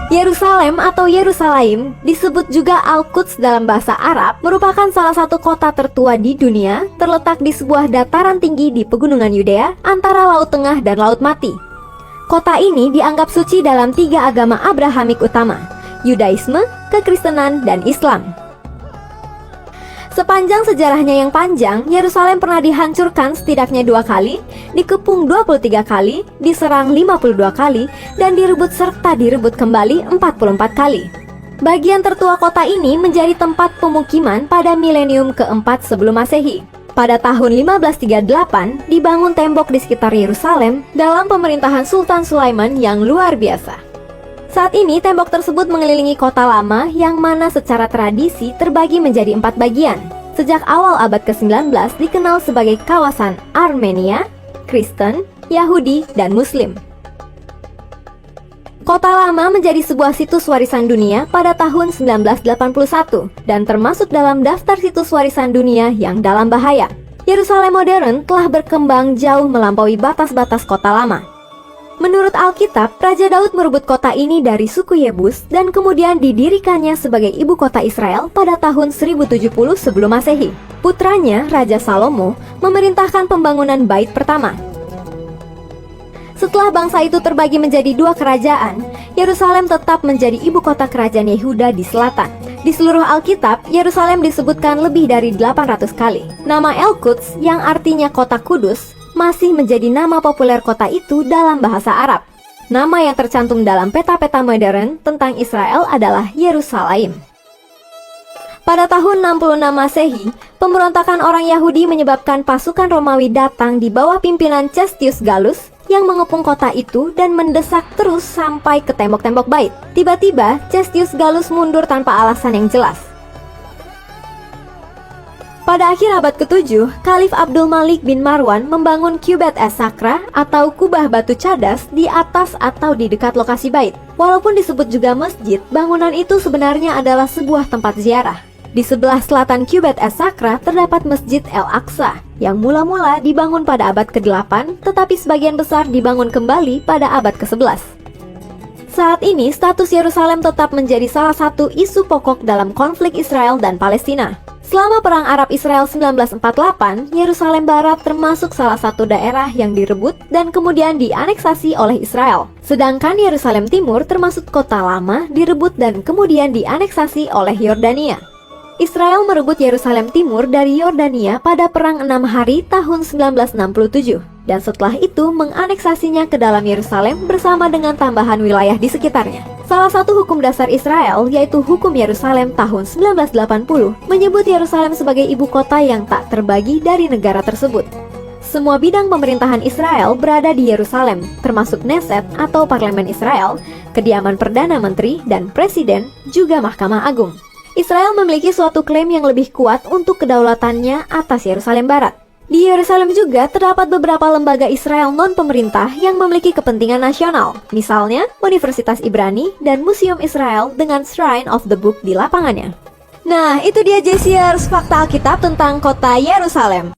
Yerusalem atau Yerusalem, disebut juga Al-Quds dalam bahasa Arab, merupakan salah satu kota tertua di dunia, terletak di sebuah dataran tinggi di pegunungan Yudea antara Laut Tengah dan Laut Mati. Kota ini dianggap suci dalam 3 agama Abrahamik utama, Yudaisme, Kekristenan, dan Islam. Sepanjang sejarahnya yang panjang, Yerusalem pernah dihancurkan setidaknya 2 kali, dikepung 23 kali, diserang 52 kali, dan direbut serta direbut kembali 44 kali. Bagian tertua kota ini menjadi tempat pemukiman pada milenium keempat sebelum Masehi. Pada tahun 1538, dibangun tembok di sekitar Yerusalem dalam pemerintahan Sultan Sulaiman yang luar biasa. Saat ini tembok tersebut mengelilingi kota lama yang mana secara tradisi terbagi menjadi 4 bagian. Sejak awal abad ke-19 dikenal sebagai kawasan Armenia, Kristen, Yahudi, dan Muslim. Kota lama menjadi sebuah situs warisan dunia pada tahun 1981 dan termasuk dalam daftar situs warisan dunia yang dalam bahaya. Yerusalem modern telah berkembang jauh melampaui batas-batas kota lama. Menurut Alkitab, Raja Daud merebut kota ini dari suku Yebus dan kemudian didirikannya sebagai ibu kota Israel pada tahun 1070 sebelum Masehi. Putranya, Raja Salomo, memerintahkan pembangunan bait pertama. Setelah bangsa itu terbagi menjadi 2 kerajaan, Yerusalem tetap menjadi ibu kota kerajaan Yehuda di selatan. Di seluruh Alkitab, Yerusalem disebutkan lebih dari 800 kali. Nama El-Quds, yang artinya kota kudus, masih menjadi nama populer kota itu dalam bahasa Arab. Nama yang tercantum dalam peta-peta modern tentang Israel adalah Yerusalem. Pada tahun 66 Masehi, pemberontakan orang Yahudi menyebabkan pasukan Romawi datang di bawah pimpinan Cestius Gallus yang mengepung kota itu dan mendesak terus sampai ke tembok-tembok bait. Tiba-tiba, Cestius Gallus mundur tanpa alasan yang jelas. Pada akhir abad ke-7, Khalif Abdul Malik bin Marwan membangun Qubbat as-Sakra atau kubah batu cadas di atas atau di dekat lokasi bait. Walaupun disebut juga masjid, bangunan itu sebenarnya adalah sebuah tempat ziarah. Di sebelah selatan Qubbat as-Sakra terdapat Masjid El-Aqsa yang mula-mula dibangun pada abad ke-8, tetapi sebagian besar dibangun kembali pada abad ke-11. Saat ini, status Yerusalem tetap menjadi salah satu isu pokok dalam konflik Israel dan Palestina. Selama Perang Arab-Israel 1948, Yerusalem Barat termasuk salah satu daerah yang direbut dan kemudian dianeksasi oleh Israel. Sedangkan Yerusalem Timur termasuk kota lama, direbut dan kemudian dianeksasi oleh Yordania. Israel merebut Yerusalem Timur dari Yordania pada Perang 6 Hari tahun 1967. Dan setelah itu menganeksasinya ke dalam Yerusalem bersama dengan tambahan wilayah di sekitarnya. Salah satu hukum dasar Israel, yaitu Hukum Yerusalem tahun 1980, menyebut Yerusalem sebagai ibu kota yang tak terbagi dari negara tersebut. Semua bidang pemerintahan Israel berada di Yerusalem, termasuk Knesset atau Parlemen Israel, kediaman Perdana Menteri dan Presiden, juga Mahkamah Agung. Israel memiliki suatu klaim yang lebih kuat untuk kedaulatannya atas Yerusalem Barat. Di Yerusalem juga terdapat beberapa lembaga Israel non-pemerintah yang memiliki kepentingan nasional, misalnya Universitas Ibrani dan Museum Israel dengan Shrine of the Book di lapangannya. Nah, itu dia Jesiers fakta Alkitab tentang kota Yerusalem.